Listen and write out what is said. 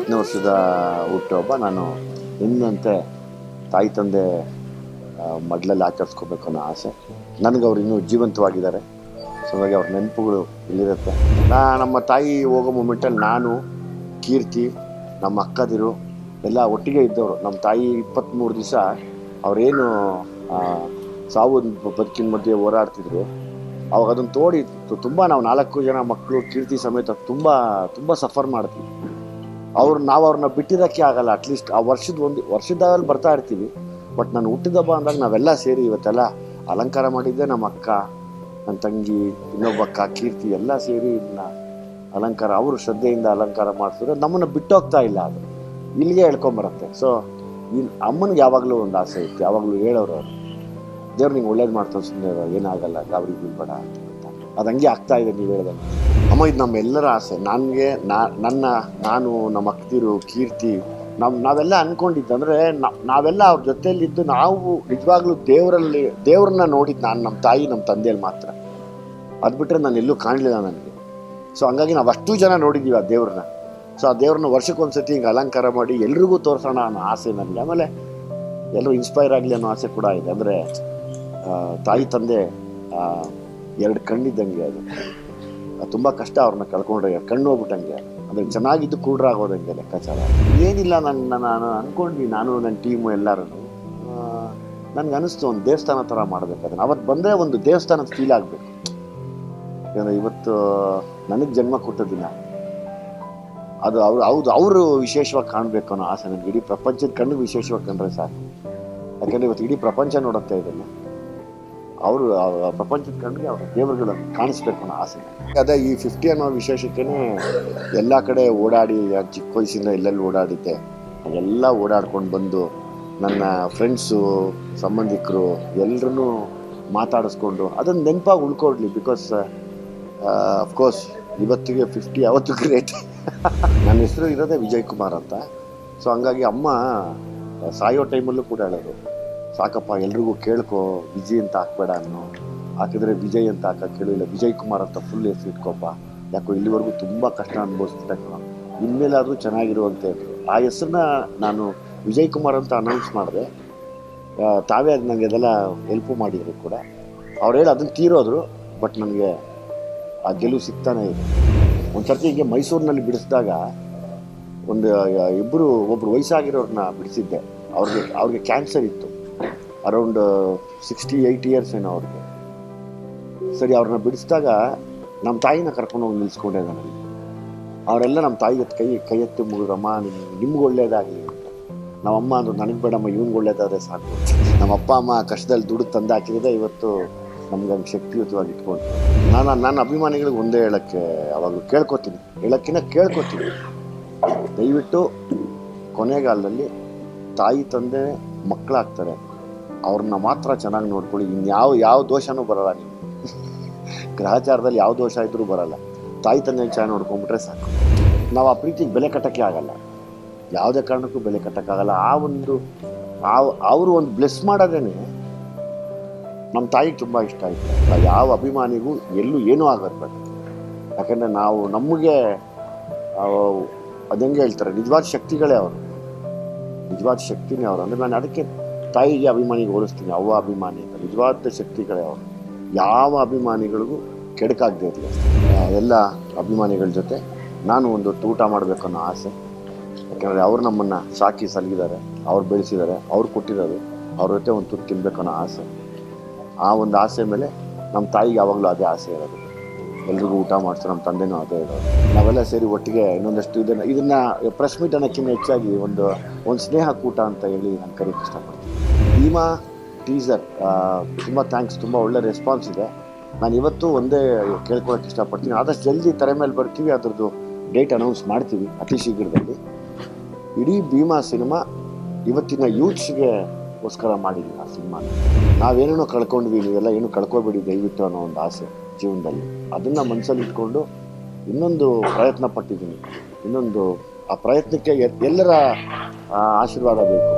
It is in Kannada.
50ನೇ ವರ್ಷದ ಹುಟ್ಟುಹಬ್ಬ ನಾನು ಇನ್ನಂತೆ ತಾಯಿ ತಂದೆ ಮಡ್ಲಲ್ಲಿ ಆಚರಿಸ್ಕೋಬೇಕು ಅನ್ನೋ ಆಸೆ ನನಗೆ. ಅವ್ರು ಇನ್ನೂ ಜೀವಂತವಾಗಿದ್ದಾರೆ, ಸೊ ಹಾಗಾಗಿ ಅವ್ರ ನೆನಪುಗಳು ಇಲ್ಲಿರುತ್ತೆ. ನಮ್ಮ ತಾಯಿ ಹೋಗೋ ಮೂಮೆಂಟಲ್ಲಿ ನಾನು, ಕೀರ್ತಿ, ನಮ್ಮ ಅಕ್ಕದಿರು ಎಲ್ಲ ಒಟ್ಟಿಗೆ ಇದ್ದವರು. ನಮ್ಮ ತಾಯಿ 23 ದಿವಸ ಅವರೇನು ಸಾವು ಬದುಕಿನ ಮಧ್ಯೆ ಹೋರಾಡ್ತಿದ್ರು, ಅವಾಗ ಅದನ್ನು ತೋಡಿ ತುಂಬ ನಾವು 4 ಜನ ಮಕ್ಕಳು ಕೀರ್ತಿ ಸಮೇತ ತುಂಬ ತುಂಬ ಸಫರ್ ಮಾಡ್ತೀವಿ. ನಾವು ಅವ್ರನ್ನ ಬಿಟ್ಟಿರೋಕ್ಕೆ ಆಗಲ್ಲ. ಅಟ್ಲೀಸ್ಟ್ ಆ ವರ್ಷದಲ್ಲಿ ಬರ್ತಾ ಇರ್ತೀವಿ. ಬಟ್ ನಾನು ಹುಟ್ಟಿದ ಹಬ್ಬ ಅಂದಾಗ ನಾವೆಲ್ಲ ಸೇರಿ ಇವತ್ತೆಲ್ಲ ಅಲಂಕಾರ ಮಾಡಿದ್ದೆ. ನಮ್ಮ ಅಕ್ಕ, ನನ್ನ ತಂಗಿ, ಇನ್ನೊಬ್ಬ ಅಕ್ಕ ಕೀರ್ತಿ ಎಲ್ಲ ಸೇರಿ ಇದನ್ನ ಅಲಂಕಾರ, ಅವರು ಶ್ರದ್ಧೆಯಿಂದ ಅಲಂಕಾರ ಮಾಡಿಸಿದ್ರೆ ನಮ್ಮನ್ನು ಬಿಟ್ಟೋಗ್ತಾ ಇಲ್ಲ. ಅದು ಇಲ್ಲಿಗೆ ಹೇಳ್ಕೊಂಬರುತ್ತೆ. ಸೊ ಈ ಅಮ್ಮನಿಗೆ ಯಾವಾಗಲೂ ಒಂದು ಆಸೆ ಇತ್ತು, ಯಾವಾಗಲೂ ಹೇಳೋರು ಅವರು, ದೇವ್ರು ನಿಂಗೆ ಒಳ್ಳೇದು ಮಾಡ್ತಾನೆ, ಸುಮ್ಮನೆ ಏನಾಗಲ್ಲ, ಗಾಬರಿ ಬೀಳ್ಬೇಡ ಅಂತ. ಅದು ಹಂಗೆ ಆಗ್ತಾ ಇದೆ ನೀವು ಹೇಳ್ದಂಗೆ. ಅಮ್ಮ ಇದು ನಮ್ಮೆಲ್ಲರ ಆಸೆ. ನಾನು ನಮ್ಮ ಅಕ್ಕದಿರು ಕೀರ್ತಿ ನಾವೆಲ್ಲ ಅಂದ್ಕೊಂಡಿದ್ದು ಅಂದರೆ ನಾವೆಲ್ಲ ಅವ್ರ ಜೊತೆಯಲ್ಲಿದ್ದು ನಾವು ನಿಜವಾಗ್ಲೂ ದೇವ್ರನ್ನ ನೋಡಿದ್ದು ನಾನು ನಮ್ಮ ತಾಯಿ ನಮ್ಮ ತಂದೆಯಲ್ಲಿ ಮಾತ್ರ. ಅದು ಬಿಟ್ಟರೆ ನಾನು ಎಲ್ಲೂ ಕಾಣಲಿಲ್ಲ ನನಗೆ. ಸೊ ಹಂಗಾಗಿ ನಾವು ಅಷ್ಟು ಜನ ನೋಡಿದ್ದೀವಿ ಆ ದೇವ್ರನ್ನ. ಸೊ ಆ ದೇವ್ರನ್ನ ವರ್ಷಕ್ಕೊಂದ್ಸತಿ ಹಿಂಗೆ ಅಲಂಕಾರ ಮಾಡಿ ಎಲ್ರಿಗೂ ತೋರಿಸೋಣ ಅನ್ನೋ ಆಸೆ ನನಗೆ. ಆಮೇಲೆ ಎಲ್ಲರೂ ಇನ್ಸ್ಪೈರ್ ಆಗಲಿ ಅನ್ನೋ ಆಸೆ ಕೂಡ ಇದೆ. ಅಂದರೆ ತಾಯಿ ತಂದೆ 2 ಕಣ್ಣಿದ್ದಂಗೆ. ಅದು ತುಂಬ ಕಷ್ಟ ಅವ್ರನ್ನ ಕಳ್ಕೊಂಡ್ರೆ, ಕಣ್ಣು ಹೋಗ್ಬಿಟ್ಟಂಗೆ. ಅಂದರೆ ಚೆನ್ನಾಗಿದ್ದು ಕೂಡ್ರಾಗೋದಂಗೆ ಲೆಕ್ಕಾಚಾರ ಏನಿಲ್ಲ. ನಾನು ಅಂದ್ಕೊಂಡ್ವಿ, ನಾನು ನನ್ನ ಟೀಮು ಎಲ್ಲರೂ. ನನಗೆ ಅನಿಸ್ತು ಒಂದು ದೇವಸ್ಥಾನ ಥರ ಮಾಡಬೇಕಾದ್ರೆ ಅವತ್ತು ಬಂದರೆ ಒಂದು ದೇವಸ್ಥಾನದ ಫೀಲ್ ಆಗಬೇಕು. ಯಾಕಂದರೆ ಇವತ್ತು ನನಗೆ ಜನ್ಮ ಕೊಟ್ಟ ದಿನ ಅದು ಅವರು ವಿಶೇಷವಾಗಿ ಕಾಣಬೇಕು ಅನ್ನೋ ಆಸೆ ನನಗೆ. ಇಡೀ ಪ್ರಪಂಚದ ಕಣ್ಣಿಗೆ ವಿಶೇಷವಾಗಿ ಕಂಡ್ರೆ ಸಾಕು. ಯಾಕಂದರೆ ಇವತ್ತು ಇಡೀ ಪ್ರಪಂಚ ನೋಡುತ್ತೆ ಇದನ್ನು. ಅವರು ಪ್ರಪಂಚದ ಕಣ್ಣಿಗೆ ಅವ್ರ ದೇವರುಗಳನ್ನು ಕಾಣಿಸ್ಬೇಕು ಅನ್ನೋ ಆಸೆ. ಅದೇ ಈ 50 ಅನ್ನೋ ವಿಶೇಷಕ್ಕೇ ಎಲ್ಲ ಕಡೆ ಓಡಾಡಿ, ಚಿಕ್ಕ ವಯಸ್ಸಿಂದ ಎಲ್ಲೆಲ್ಲಿ ಓಡಾಡಿದ್ದೆ ಅದೆಲ್ಲ ಓಡಾಡ್ಕೊಂಡು ಬಂದು ನನ್ನ ಫ್ರೆಂಡ್ಸು, ಸಂಬಂಧಿಕರು ಎಲ್ಲರೂ ಮಾತಾಡಿಸ್ಕೊಂಡು ಅದನ್ನು ನೆನಪಾಗಿ ಉಳ್ಕೊಡ್ಲಿ. ಬಿಕಾಸ್ ಅಫ್ಕೋರ್ಸ್ ಇವತ್ತಿಗೆ 50 ಯಾವತ್ತೂ ಗ್ರೇಟ್. ನನ್ನ ಹೆಸರು ಇರೋದೇ ವಿಜಯ್ ಕುಮಾರ್ ಅಂತ. ಸೊ ಹಂಗಾಗಿ ಅಮ್ಮ ಸಾಯೋ ಟೈಮಲ್ಲೂ ಕೂಡ ಹೇಳೋದು, ಸಾಕಪ್ಪ ಎಲ್ರಿಗೂ ಕೇಳ್ಕೊ, ವಿಜಯ್ ಅಂತ ಹಾಕ್ಬೇಡ ಅನ್ನೋ, ಹಾಕಿದ್ರೆ ವಿಜಯ್ ಅಂತ ಹಾಕಕ್ಕೆ ಕೇಳಿಲ್ಲ, ವಿಜಯ್ ಕುಮಾರ್ ಅಂತ ಫುಲ್ ಹೆಸರು ಇಟ್ಕೊಪ್ಪ, ಯಾಕೋ ಇಲ್ಲಿವರೆಗೂ ತುಂಬ ಕಷ್ಟ ಅನುಭವಿಸ್ತಿದ್ದೆ, ಇನ್ಮೇಲಾದರೂ ಚೆನ್ನಾಗಿರುವಂತೆ ಇದ್ರು. ಆ ಹೆಸರನ್ನ ನಾನು ವಿಜಯ್ ಕುಮಾರ್ ಅಂತ ಅನೌನ್ಸ್ ಮಾಡಿದೆ. ತಾವೇ ಅದು ನನಗೆ ಅದೆಲ್ಲ ಹೆಲ್ಪು ಮಾಡಿದ್ರು ಕೂಡ. ಅವ್ರು ಹೇಳಿ ಅದನ್ನು ತೀರೋದ್ರು. ಬಟ್ ನನಗೆ ಆ ಗೆಲುವು ಸಿಗ್ತಾನೆ ಇದೆ. ಒಂದು ಸರ್ತಿ ಹೀಗೆ ಮೈಸೂರಿನಲ್ಲಿ ಬಿಡಿಸಿದಾಗ ಒಬ್ಬರು ವಯಸ್ಸಾಗಿರೋರನ್ನ ಬಿಡಿಸಿದ್ದೆ. ಅವ್ರಿಗೆ ಕ್ಯಾನ್ಸರ್ ಇತ್ತು. ಅರೌಂಡ್ 68 ಇಯರ್ಸ್ ಏನೋ ಅವ್ರಿಗೆ. ಸರಿ, ಅವ್ರನ್ನ ಬಿಡಿಸಿದಾಗ ನಮ್ಮ ತಾಯಿನ ಕರ್ಕೊಂಡೋಗಿ ನಿಲ್ಸ್ಕೊಂಡೆ ನಾನು. ಅವರೆಲ್ಲ ನಮ್ಮ ತಾಯಿಗೆ ಕೈ ಎತ್ತಿ ಮುಗಿದ್ರಮ್ಮ, ನಿಮ್ಗೆ ಒಳ್ಳೇದಾಗಲಿ ಅಂತ. ನಮ್ಮಮ್ಮ ಅಂದರು, ನನಗೆ ಬೇಡಮ್ಮ, ಇವ್ನಿಗೆ ಒಳ್ಳೇದಾದರೆ ಸಾಕು. ನಮ್ಮ ಅಪ್ಪ ಅಮ್ಮ ಕಷ್ಟದಲ್ಲಿ ದುಡ್ಡು ತಂದು ಹಾಕಿದ್ರೆ ಇವತ್ತು ನಮ್ಗೆ ಹಂಗೆ ಶಕ್ತಿಯುತವಾಗಿ ಇಟ್ಕೊಂಡು. ನಾನು ಅಭಿಮಾನಿಗಳಿಗೆ ಒಂದೇ ಅವಾಗಲೂ ಕೇಳ್ಕೊತೀನಿ, ದಯವಿಟ್ಟು ಕೊನೆಗಾಲದಲ್ಲಿ ತಾಯಿ ತಂದೆ ಮಕ್ಕಳಾಗ್ತಾರೆ, ಅವ್ರನ್ನ ಮಾತ್ರ ಚೆನ್ನಾಗಿ ನೋಡ್ಕೊಳ್ಳಿ. ಯಾವ ದೋಷನೂ ಬರಲ್ಲ. ನೀವು ಗ್ರಹಚಾರದಲ್ಲಿ ಯಾವ ದೋಷ ಇದ್ರೂ ಬರಲ್ಲ. ತಾಯಿ ತಂದೆ ಚೆನ್ನಾಗಿ ನೋಡ್ಕೊಂಡ್ಬಿಟ್ರೆ ಸಾಕು. ನಾವು ಆ ಪ್ರೀತಿಗೆ ಬೆಲೆ ಕಟ್ಟೋಕ್ಕೆ ಆಗಲ್ಲ, ಯಾವುದೇ ಕಾರಣಕ್ಕೂ ಬೆಲೆ ಕಟ್ಟೋಕ್ಕಾಗಲ್ಲ. ಅವರು ಒಂದು ಬ್ಲೆಸ್ ಮಾಡೋದೇನೆ ನಮ್ಮ ತಾಯಿಗೆ ತುಂಬ ಇಷ್ಟ ಆಯಿತು. ಯಾವ ಅಭಿಮಾನಿಗೂ ಎಲ್ಲೂ ಏನೂ ಆಗರ್ಬೇಕು. ಯಾಕಂದರೆ ನಮಗೆ ಅದಂಗೆ ಹೇಳ್ತಾರೆ, ನಿಜವಾದ ಶಕ್ತಿಗಳೇ ಅವರು, ನಿಜವಾದ ಶಕ್ತಿನೇ ಅವರು. ಅಂದರೆ ನಾನು ಅದಕ್ಕೆ ತಾಯಿಗೆ ಅಭಿಮಾನಿಗೆ ಹೋಲಿಸ್ತೀನಿ, ಅವ್ವ ಅಭಿಮಾನಿ ಅಂತ. ನಿಜವಾದ ಶಕ್ತಿಗಳೇ ಅವರು. ಯಾವ ಅಭಿಮಾನಿಗಳಿಗೂ ಕೆಡಕಾಗದೇ ಇರಲಿ. ಎಲ್ಲ ಅಭಿಮಾನಿಗಳ ಜೊತೆ ನಾನು ಒಂದು ಊಟ ಮಾಡಬೇಕು ಅನ್ನೋ ಆಸೆ. ಯಾಕೆಂದರೆ ಅವ್ರು ನಮ್ಮನ್ನು ಸಾಕಿ ಸಲಗಿದ್ದಾರೆ, ಅವ್ರು ಬೆಳೆಸಿದ್ದಾರೆ, ಅವ್ರು ಕೊಟ್ಟಿರೋದು, ಅವ್ರ ಜೊತೆ ಒಂದು ತುತ್ತು ತಿನ್ನಬೇಕು ಅನ್ನೋ ಆಸೆ. ಆ ಒಂದು ಆಸೆ ಮೇಲೆ ನಮ್ಮ ತಾಯಿಗೆ ಯಾವಾಗಲೂ ಅದೇ ಆಸೆ ಇರೋದು, ಎಲ್ರಿಗೂ ಊಟ ಮಾಡಿಸೋ. ನಮ್ಮ ತಂದೆನೂ ಅದೇ ಇರೋದು. ನಾವೆಲ್ಲ ಸೇರಿ ಒಟ್ಟಿಗೆ ಇನ್ನೊಂದಷ್ಟು ಇದನ್ನು ಪ್ರೆಸ್ ಮೀಟ್ ಅನ್ನೋಕ್ಕಿಂತ ಹೆಚ್ಚಾಗಿ ಒಂದು ಸ್ನೇಹ ಕೂಟ ಅಂತ ಹೇಳಿ ನಾನು ಕರೀಲಿಕ್ಕೆ ಇಷ್ಟಪಡ್ತೀನಿ. ಭೀಮಾ ಟೀಸರ್ ತುಂಬ ಥ್ಯಾಂಕ್ಸ್, ತುಂಬ ಒಳ್ಳೆ ರೆಸ್ಪಾನ್ಸ್ ಇದೆ. ನಾನು ಇವತ್ತು ಒಂದೇ ಕೇಳ್ಕೊಳಕ್ಕೆ ಇಷ್ಟಪಡ್ತೀನಿ, ಆದಷ್ಟು ಜಲ್ದಿ ತೆರೆ ಮೇಲೆ ಬರ್ತೀವಿ, ಅದ್ರದ್ದು ಡೇಟ್ ಅನೌನ್ಸ್ ಮಾಡ್ತೀವಿ ಅತಿ ಶೀಘ್ರದಲ್ಲಿ. ಇಡೀ ಭೀಮಾ ಸಿನಿಮಾ ಇವತ್ತಿನ ಯೂತ್ಸ್ಗೋಸ್ಕರ ಮಾಡಿದ್ದೀನಿ. ಆ ಸಿನಿಮಾನ ನಾವೇನೇನೋ ಕಳ್ಕೊಂಡ್ವಿ, ನೀವೆಲ್ಲ ಏನು ಕಳ್ಕೊಬೇಡಿ ದಯವಿಟ್ಟು ಅನ್ನೋ ಒಂದು ಆಸೆ ಜೀವನದಲ್ಲಿ. ಅದನ್ನು ಮನಸ್ಸಲ್ಲಿ ಇಟ್ಕೊಂಡು ಇನ್ನೊಂದು ಪ್ರಯತ್ನ ಪಟ್ಟಿದ್ದೀನಿ. ಆ ಪ್ರಯತ್ನಕ್ಕೆ ಎಲ್ಲರ ಆಶೀರ್ವಾದ ಬೇಕು.